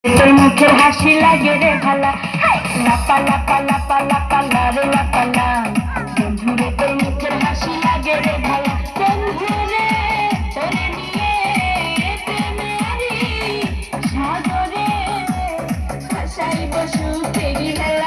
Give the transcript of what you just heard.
তোর মুখের হাসি লাগে রে ভালা, লাপা লাপা লাপা লাপা রে লাপালা। বন্ধুরে তোর মুখের হাসি লাগে রে ভালা, বন্ধুরে তোরে নিয়ে প্রেমেরই সাগরে ভাসাইব সুখেরই ভেলা।